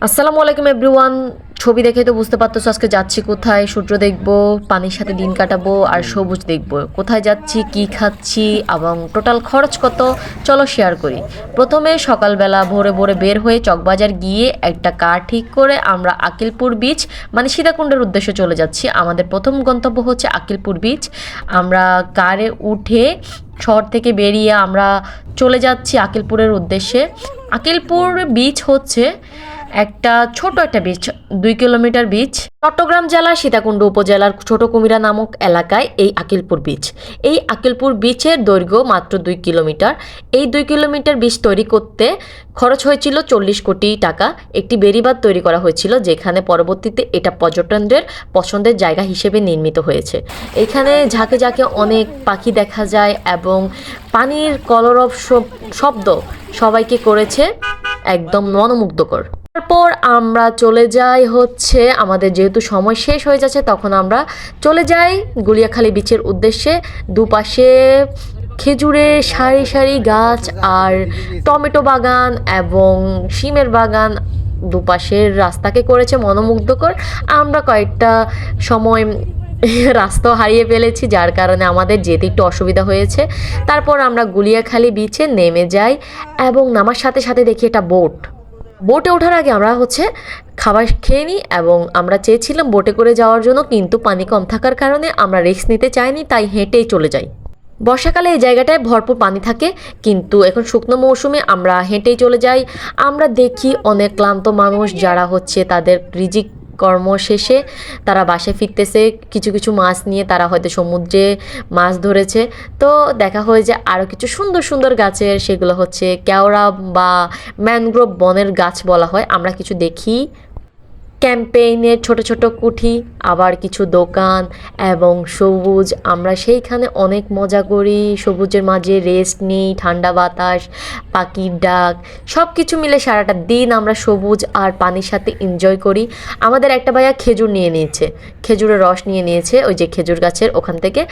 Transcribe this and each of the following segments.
আসসালামু আলাইকুম এভরিওয়ান। ছবি দেখে তো বুঝতে পারতেছো আজকে যাচ্ছি কোথায়। সূর্য দেখবো, পানির সাথে দিন কাটাবো আর সবুজ দেখবো। কোথায় যাচ্ছি, কি খাচ্ছি এবং টোটাল খরচ কত, চলো শেয়ার করি। প্রথমে সকালবেলা ভোরে ভোরে বের হয়ে চকবাজার গিয়ে একটা কার ঠিক করে আমরা আকিলপুর বিচ মানে সীতাকুণ্ডের উদ্দেশ্যে চলে যাচ্ছি। আমাদের প্রথম গন্তব্য হচ্ছে আকিলপুর বিচ। আমরা কারে উঠে শহর থেকে বেরিয়ে আমরা চলে যাচ্ছি আকিলপুরের উদ্দেশ্যে। আকিলপুর বিচ হচ্ছে ছোট একটা বিচ, 2 কিলোমিটার বিচ। চট্টগ্রাম জেলার সীতাকুণ্ড উপজেলার ছোট কুমিরা নামক এলাকায় এই আকিলপুর বিচ। এই আকিলপুর বিচের দৈর্ঘ্য মাত্র 2 কিলোমিটার। এই 2 কিলোমিটার বিচ তৈরি করতে খরচ হয়েছিল 40 কোটি টাকা। একটি বেড়িবাঁধ তৈরি করা হয়েছিল, যেখানে পরবর্তীতে এটা পর্যটকদের পছন্দের জায়গা হিসেবে নির্মিত হয়েছে। এখানে ঝাঁকে ঝাঁকে অনেক পাখি দেখা যায় এবং পানির কলরব শব্দ সবাইকে করেছে একদম মনোমুগ্ধকর। তারপর আমরা চলে যাই হচ্ছে, আমাদের যেহেতু সময় শেষ হয়ে যাচ্ছে তখন আমরা চলে যাই গুলিয়াখালী বিচের উদ্দেশ্যে। দুপাশে খেজুরের সারি সারি গাছ আর টমেটো বাগান এবং শিমের বাগান দুপাশের রাস্তাকে করেছে মনোমুগ্ধকর। আমরা কয়েকটা সময় রাস্তা হারিয়ে ফেলেছি, যার কারণে আমাদের যেতে একটু অসুবিধা হয়েছে। তারপর আমরা গুলিয়াখালী বিচে নেমে যাই এবং নামার সাথে সাথে দেখি এটা বোটে ওঠার আগে আমরা খাবার খেয়ে নিই এবং আমরা চেয়েছিলাম বোটে করে যাওয়ার জন্য, কিন্তু পানি কম থাকার কারণে আমরা রিস্ক নিতে চাইনি, তাই হেঁটেই চলে যাই। বর্ষাকালে এই জায়গাটায় ভরপুর পানি থাকে, কিন্তু এখন শুকনো মৌসুমে আমরা হেঁটেই চলে যাই। আমরা দেখি অনেক ক্লান্ত মানুষ যারা তাদের রিজিক কর্ম শেষে তারা বাসায় ফিরতেছে কিছু কিছু মাছ নিয়ে। তারা হয়তো সমুদ্রে মাছ ধরেছে। তো দেখা হয় যে আরও কিছু সুন্দর সুন্দর গাছের, সেগুলো কেওড়া বা ম্যানগ্রোভ বনের গাছ বলা হয়, আমরা কিছু দেখি। ক্যাম্পেইনের ছোট ছোট কুঠি, আবার কিছু দোকান এবং সবুজ। আমরা সেইখানে অনেক মজা করি, সবুজের মাঝে রেস্ট নিই, ঠান্ডা বাতাস, পাখির ডাক, সব কিছু মিলে সারাটা দিন আমরা সবুজ আর পানির সাথে এনজয় করি। আমাদের একটা ভাইয়া খেজুর নিয়ে নিয়েছে, খেজুরের রস নিয়ে নিয়েছে ওই যে খেজুর গাছের ওখান থেকে।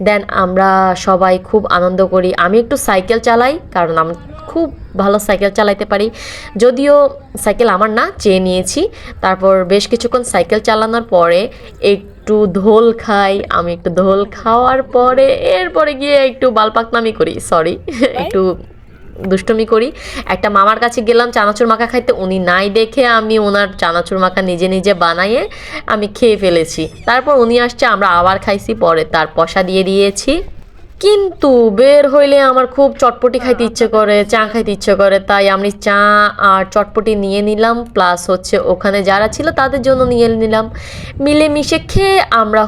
দেন আমরা সবাই খুব আনন্দ করি। আমি একটু সাইকেল চালাই, কারণ আমি খুব ভালো সাইকেল চালাইতে পারি, যদিও সাইকেল আমার না, চেয়ে নিয়েছি। তারপর বেশ কিছুক্ষণ সাইকেল চালানোর পরে একটু ধোল খাই। আমি একটু ধোল খাওয়ার পরে এরপরে গিয়ে একটু বালপাকনামি করি, সরি একটু দুষ্টমি করি। একটা মামার কাছে গেলাম চানাচুর মাখা খাইতে, উনি নাই দেখে আমি ওনার চানাচুর মাখা নিজে নিজে বানাইয়ে আমি খেয়ে ফেলেছি। তারপর উনি আসছে, আমরা আবার খাইছি, পরে তার পয়সা দিয়ে দিয়েছি। কিন্তু বের হইলে আমার খুব চটপটি খাইতে ইচ্ছে করে, চা খাইতে ইচ্ছে করে, তাই আমি চা আর চটপটি নিয়ে নিলাম, প্লাস ওখানে যারা ছিল তাদের জন্য নিয়ে নিলাম। মিলেমিশে খেয়ে আমরা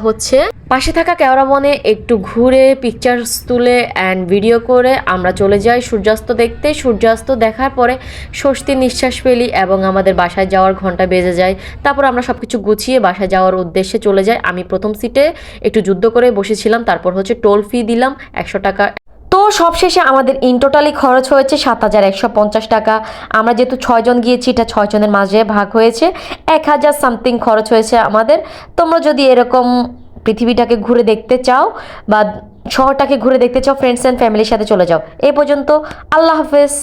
পাশে থাকা কেওড়া বনে একটু ঘুরে পিকচার্স তুলে অ্যান্ড ভিডিও করে আমরা চলে যাই সূর্যাস্ত দেখতে। সূর্যাস্ত দেখার পরে স্বস্তির নিঃশ্বাস ফেলি এবং আমাদের বাসায় যাওয়ার ঘন্টা বেজে যায়। তারপর আমরা সব কিছু গুছিয়ে বাসায় যাওয়ার উদ্দেশ্যে চলে যাই। আমি প্রথম সিটে একটু যুদ্ধ করে বসেছিলাম, তারপর টোল ফি দিলাম 100 টাকা। তো সবশেষে আমাদের ইন টোটালি খরচ হয়েছে 7,150 টাকা। আমরা যেহেতু 6 জন গিয়েছি, এটা 6 জনের মাঝে ভাগ হয়েছে, 1000 সামথিং খরচ হয়েছে আমাদের। তোমরা যদি এরকম পৃথিবীটাকে ঘুরে দেখতে চাও বা শহরটাকে ঘুরে দেখতে চাও, ফ্রেন্ডস অ্যান্ড ফ্যামিলির সাথে চলে যাও। এই পর্যন্ত, আল্লাহ হাফেজ।